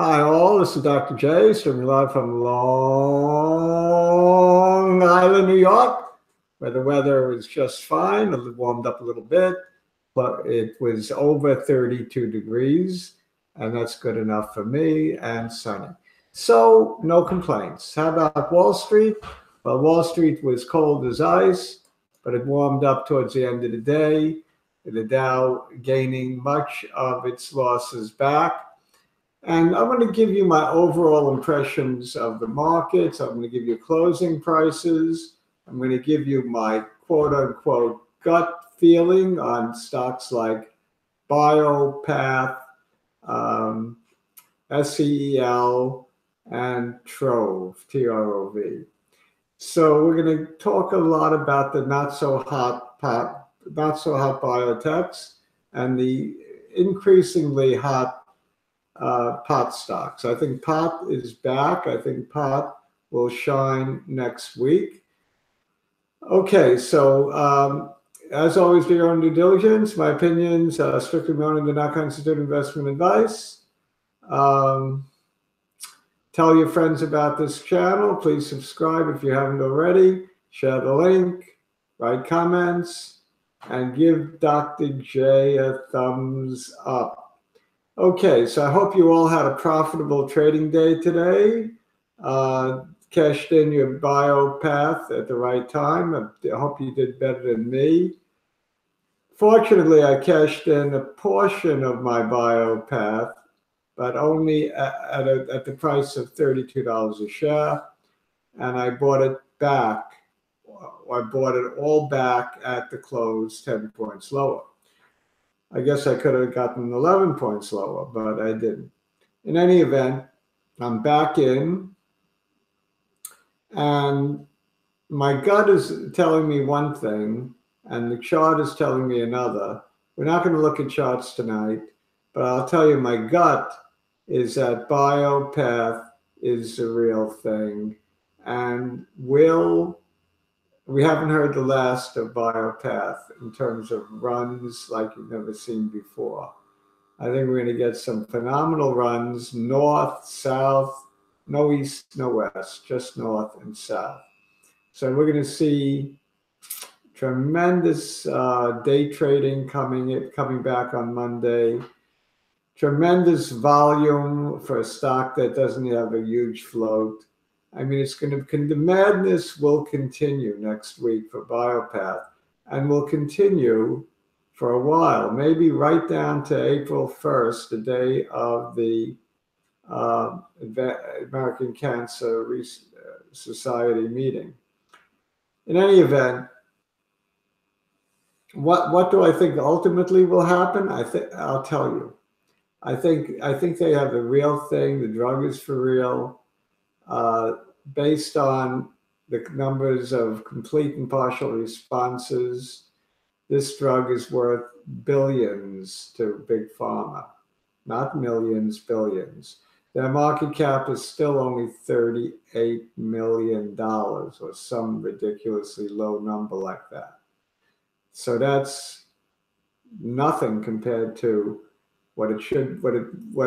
Hi all, this is Dr. J, streaming live from Long Island, New York, where the weather is just fine. It warmed up a little bit, but it was over 32 degrees, and that's good enough for me, and sunny. So no complaints. How about Wall Street? Well, Wall Street was cold as ice, but it warmed up towards the end of the day. The Dow gaining much of its losses back. And I'm going to give you my overall impressions of the markets. I'm going to give you closing prices. I'm going to give you my quote unquote gut feeling on stocks like BioPath, SCEL, and Trove, TROV. So we're going to talk a lot about the not so hot biotechs and the increasingly hot pot stocks. I think pot is back. I think pot will shine next week. Okay, so as always, do your own due diligence. My opinions strictly my own and do not constitute investment advice. Tell your friends about this channel. Please subscribe if you haven't already. Share the link, write comments, and give Dr. J a thumbs up. Okay, so I hope you all had a profitable trading day today. Cashed in your BioPath at the right time. I hope you did better than me. Fortunately, I cashed in a portion of my BioPath, but only at the price of $32 a share, and I bought it back. I bought it all back at the close, 10 points lower. I guess I could have gotten 11 points lower, but I didn't. In any event, I'm back in, and my gut is telling me one thing, and the chart is telling me another. We're not going to look at charts tonight, but I'll tell you my gut is that BioPath is the real thing, and we haven't heard the last of BioPath in terms of runs like you've never seen before. I think we're going to get some phenomenal runs, north, south, no east, no west, just north and south. So we're going to see tremendous day trading coming back on Monday. Tremendous volume for a stock that doesn't have a huge float. I mean, the madness will continue next week for BioPath, and will continue for a while, maybe right down to April 1st, the day of the American Cancer Society meeting. In any event, what do I think ultimately will happen? I'll tell you. I think they have the real thing. The drug is for real. Based on the numbers of complete and partial responses, this drug is worth billions to Big Pharma, not millions, billions. Their market cap is still only $38 million or some ridiculously low number like that. So that's nothing compared to what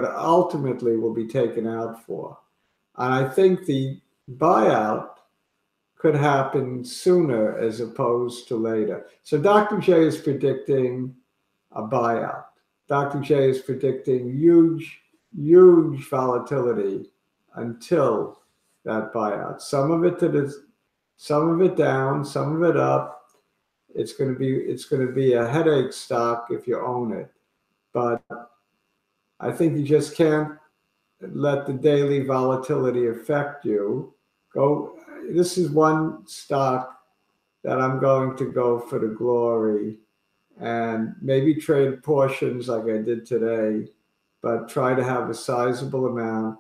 ultimately will be taken out for. And I think the buyout could happen sooner as opposed to later. So Dr. J is predicting a buyout. Dr. J is predicting huge volatility until that buyout. Some of it down, some of it up. It's going to be a headache stock if you own it. But I think you just can't let the daily volatility affect you. This is one stock that I'm going to go for the glory and maybe trade portions like I did today, but try to have a sizable amount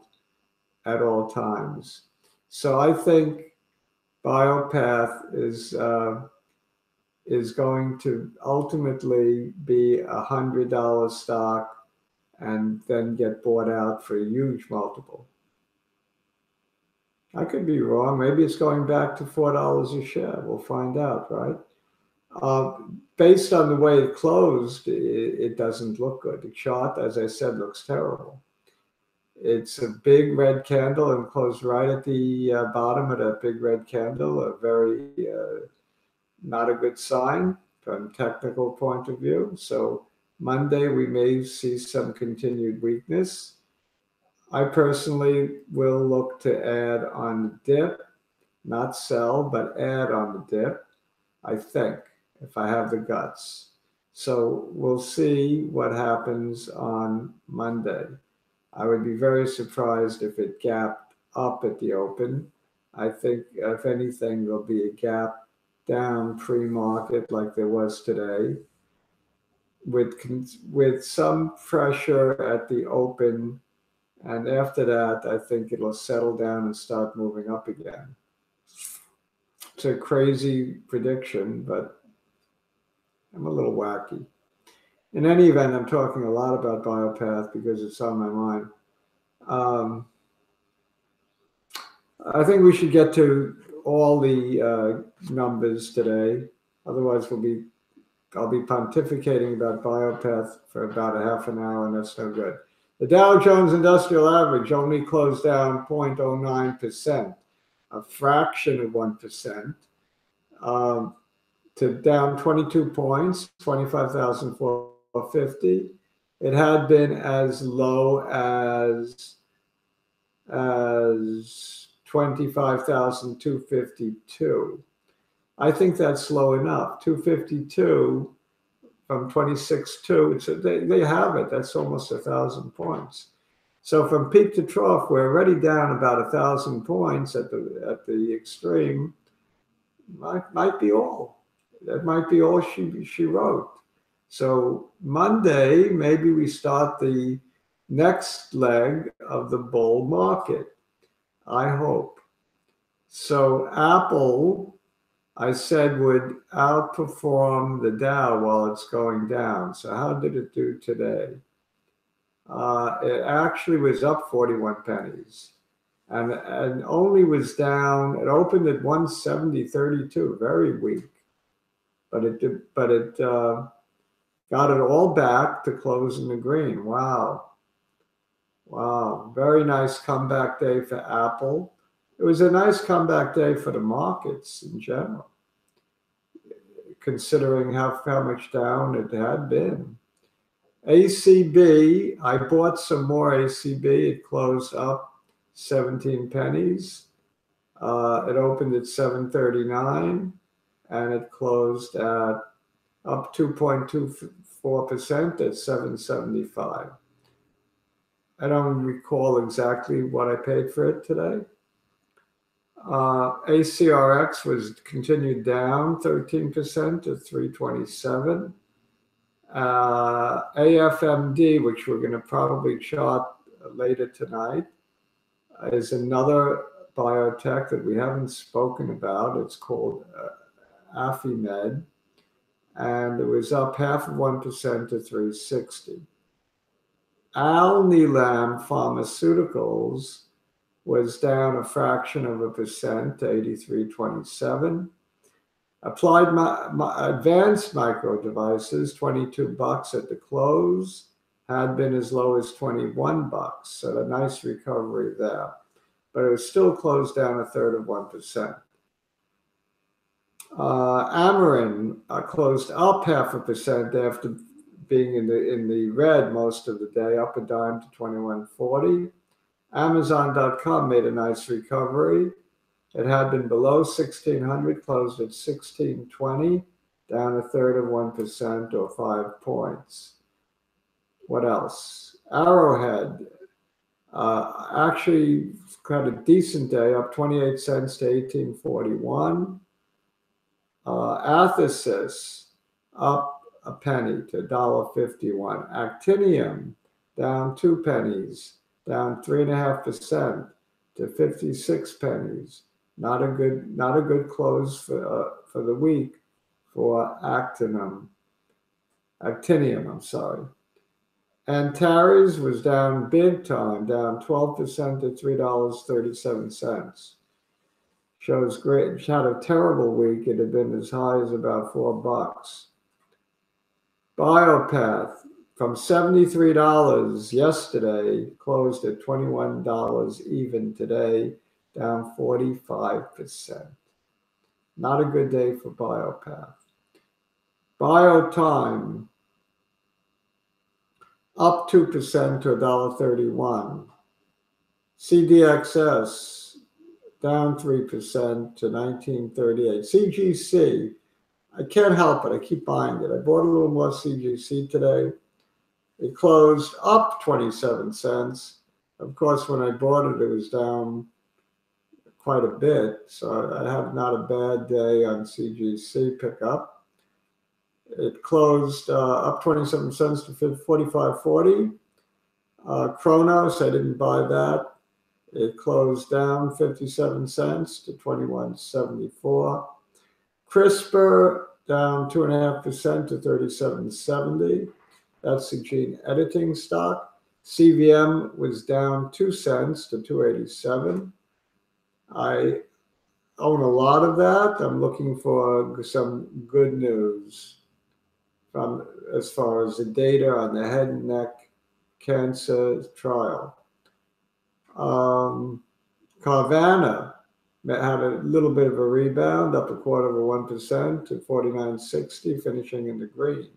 at all times. So I think BioPath is going to ultimately be $100 stock and then get bought out for a huge multiple. I could be wrong. Maybe it's going back to $4 a share. We'll find out, right? Based on the way it closed, it doesn't look good. The chart, as I said, looks terrible. It's a big red candle and closed right at the bottom of that big red candle, a very not a good sign from technical point of view. So Monday, we may see some continued weakness. I personally will look to add on the dip, not sell, but add on the dip, I think, if I have the guts. So we'll see what happens on Monday. I would be very surprised if it gapped up at the open. I think, if anything, there'll be a gap down pre-market like there was today, with some pressure at the open. And after that, I think it'll settle down and start moving up again. It's a crazy prediction, but I'm a little wacky. In any event, I'm talking a lot about Biopath because it's on my mind. I think we should get to all the numbers today. Otherwise, I'll be pontificating about Biopath for about a half an hour, and that's no good. The Dow Jones Industrial Average only closed down 0.09%, a fraction of 1%, to down 22 points, 25,450. It had been as low as 25,252. I think that's low enough. 252 from 26.2. They have it. That's almost 1,000 points. So from peak to trough, we're already down about 1,000 points at the extreme. Might be all. That might be all she wrote. So Monday, maybe we start the next leg of the bull market. I hope. So Apple, I said, would outperform the Dow while it's going down. So how did it do today? It actually was up 41 pennies and only was down. It opened at 170.32, very weak, but it got it all back to close in the green. Wow. Wow, very nice comeback day for Apple. It was a nice comeback day for the markets in general, considering how much down it had been. ACB, I bought some more ACB. It closed up 17 pennies. It opened at 739 and it closed at up 2.24% at 775. I don't recall exactly what I paid for it today. ACRX was continued down 13% to 327. AFMD, which we're going to probably chart later tonight, is another biotech that we haven't spoken about. It's called Affimed, and it was up 0.5% to 360. Alnilam Pharmaceuticals was down a fraction of 1% to 83.27. Applied Advanced Micro Devices, $22 at the close, had been as low as $21. So a nice recovery there, but it was still closed down 1/3 of 1%. Amarin closed up 0.5% after being in the red most of the day, up a dime to 21.40. Amazon.com made a nice recovery. It had been below 1,600, closed at 1,620, down 1/3 of 1% or 5 points. What else? Arrowhead actually had a decent day, up 28 cents to 18.41. Athersys up a penny to $1.51. Actinium down 2 pennies, down 3.5% to 56 pennies. Not a good close for the week for Actinium. I'm sorry. Antares was down big time, down 12% to $3.37. Shows great. It had a terrible week. It had been as high as about $4. Biopath from $73 yesterday, closed at $21 even today, down 45%. Not a good day for Biopath. Biotime, up 2% to $1.31. CDXS, down 3% to 1938. CGC, I can't help it. I keep buying it. I bought a little more CGC today. It closed up 27 cents. Of course, when I bought it, it was down quite a bit. So I have not a bad day on CGC pickup. It closed up 27 cents to 45.40. Kronos, I didn't buy that. It closed down 57 cents to 21.74. CRISPR down 2.5% to 37.70. That's the gene editing stock. CVM was down 2 cents to 2.87. I own a lot of that. I'm looking for some good news from as far as the data on the head and neck cancer trial. Carvana had a little bit of a rebound, up 0.25% to 49.60, finishing in the green.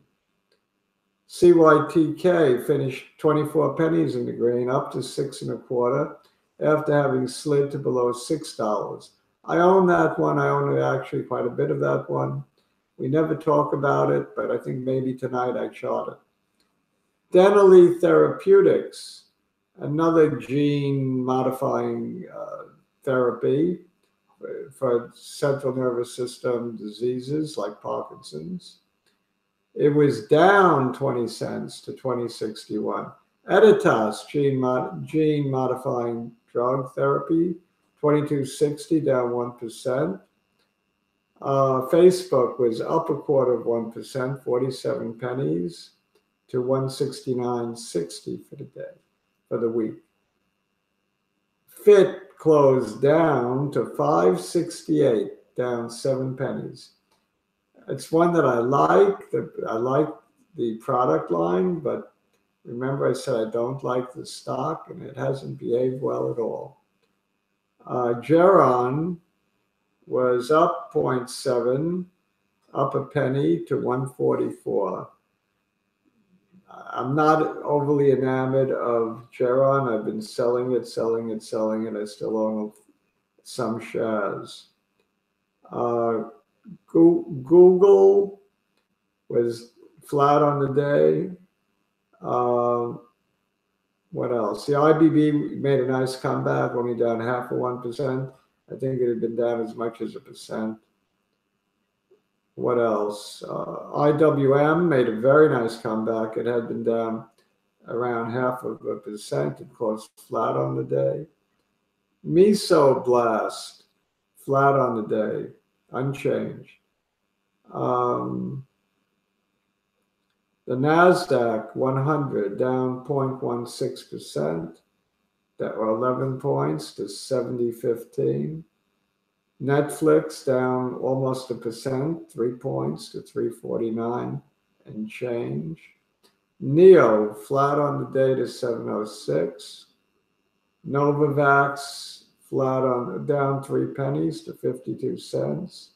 CYTK finished 24 pennies in the green, up to 6.25 after having slid to below $6. I own that one. I own actually quite a bit of that one. We never talk about it, but I think maybe tonight I short it. Denali Therapeutics, another gene modifying therapy for central nervous system diseases like Parkinson's. It was down 20 cents to 20.61. Editas, gene modifying drug therapy, 22.60, down 1%. Facebook was up 0.25%, 47 pennies to 169.60 for the day, for the week. Fit closed down to 5.68, down 7 pennies. It's one that I like. I like the product line, but remember I said I don't like the stock, and it hasn't behaved well at all. Geron was up 0.7, up a penny to 144. I'm not overly enamored of Geron. I've been selling it. I still own some shares. Google was flat on the day. What else? The IBB made a nice comeback, only down 0.5%. I think it had been down as much as 1%. What else? IWM made a very nice comeback. It had been down around 0.5%. It closed flat on the day. Mesoblast, flat on the day, unchanged. The NASDAQ 100 down 0.16%, that were 11 points to 70.15. Netflix down almost 1%, 3 points to 349 and change. NEO flat on the day to 706. Novavax flat on, down 3 pennies to 52 cents.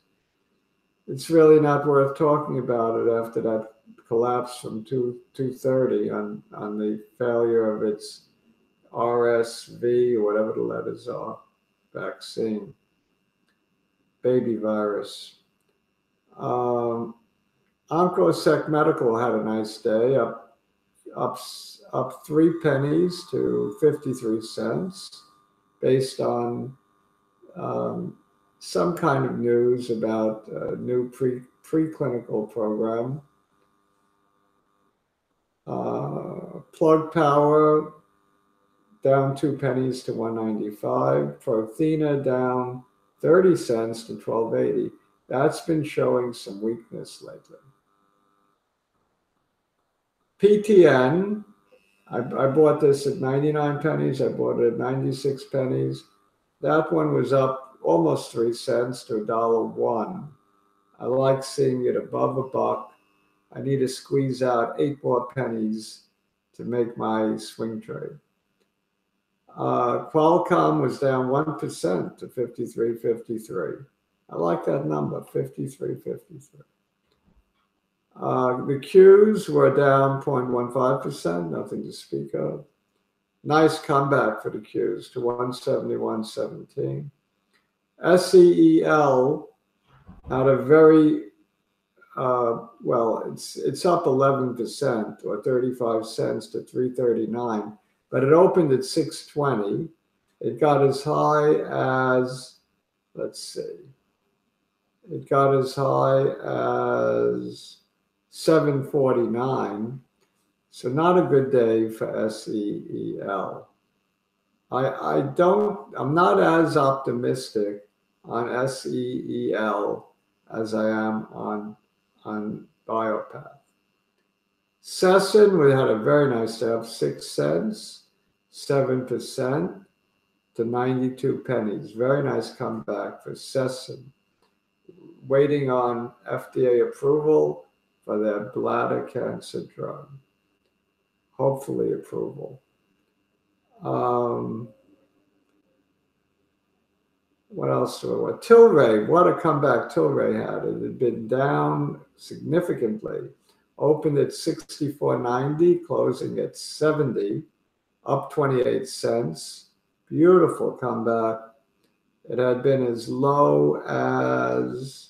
It's really not worth talking about it after that collapse from 230 on the failure of its RSV, or whatever the letters are, vaccine, baby virus. OncoSec Medical had a nice day, up 3 pennies to 53 cents, based on some kind of news about a new preclinical program. Plug Power down 2 pennies to 195. Prothena down 30 cents to 12.80. That's been showing some weakness lately. PTN, I bought this at 99 pennies. I bought it at 96 pennies. That one was up almost 3 cents to $1.01. I like seeing it above $1. I need to squeeze out 8 more pennies to make my swing trade. Qualcomm was down 1% to 53.53. I like that number, 53.53. The Qs were down 0.15%, nothing to speak of. Nice comeback for the Qs to 171.17. SEEL had a very, well, it's up 11% or 35 cents to 339, but it opened at 620. It got as high as, let's see, it got as high as 749. So not a good day for SEEL. I'm not as optimistic on SEEL as I am on Biopath. Session, we had a very nice day, up 6 cents, 7% to 92 pennies. Very nice comeback for Session. Waiting on FDA approval for their bladder cancer drug. Hopefully approval. What else do I want? Tilray, what a comeback Tilray had. It had been down significantly. Opened at 64.90, closing at 70, up 28 cents. Beautiful comeback. It had been as low as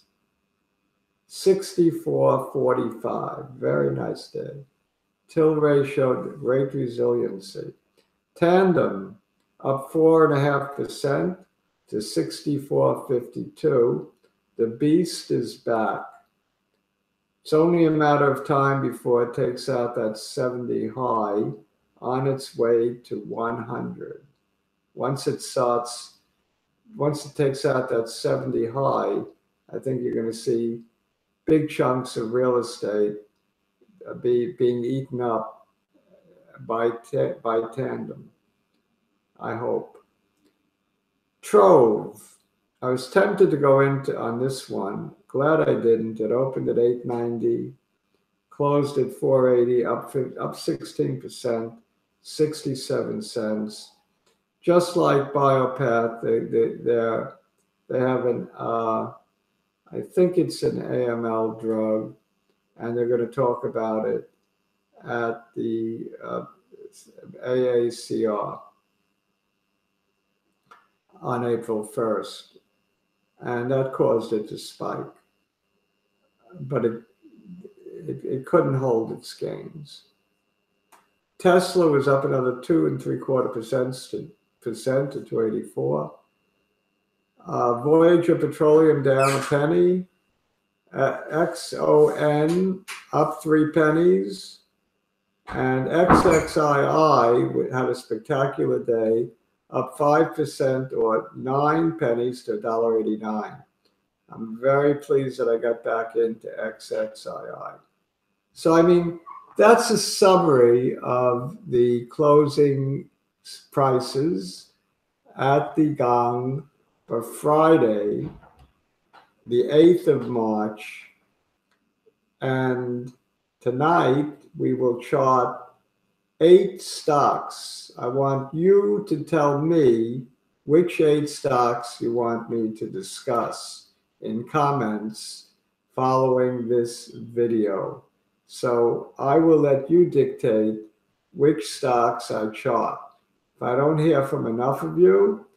64.45. Very nice day. Tilray showed great resiliency. Tandem up 4.5% to 64.52. The beast is back. It's only a matter of time before it takes out that 70 high on its way to 100. Once it takes out that 70 high, I think you're going to see big chunks of real estate being eaten up by Tandem. I hope. Trove. I was tempted to go into on this one. Glad I didn't. It opened at 890, closed at 480, up 16%, 67 cents. Just like Biopath, they have an I think it's an AML drug, and they're going to talk about it at the AACR on April 1st. And that caused it to spike. But it couldn't hold its gains. Tesla was up another 2.75% to 284. Voyager Petroleum down a penny. XON up 3 pennies. And XXII had a spectacular day, up 5% or 9 pennies to $1.89. I'm very pleased that I got back into XXII. So, I mean, that's a summary of the closing prices at the gong for Friday, the 8th of March. And tonight we will chart 8 stocks. I want you to tell me which 8 stocks you want me to discuss in comments following this video. So I will let you dictate which stocks I chart. If I don't hear from enough of you,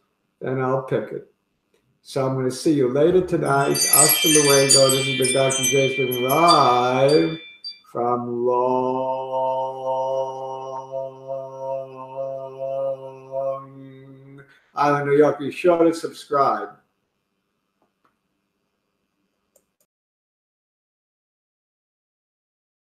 then I'll pick it. So I'm going to see you later tonight. Hasta luego. This has been Dr. Jason live from Long Island, New York. Be sure to subscribe.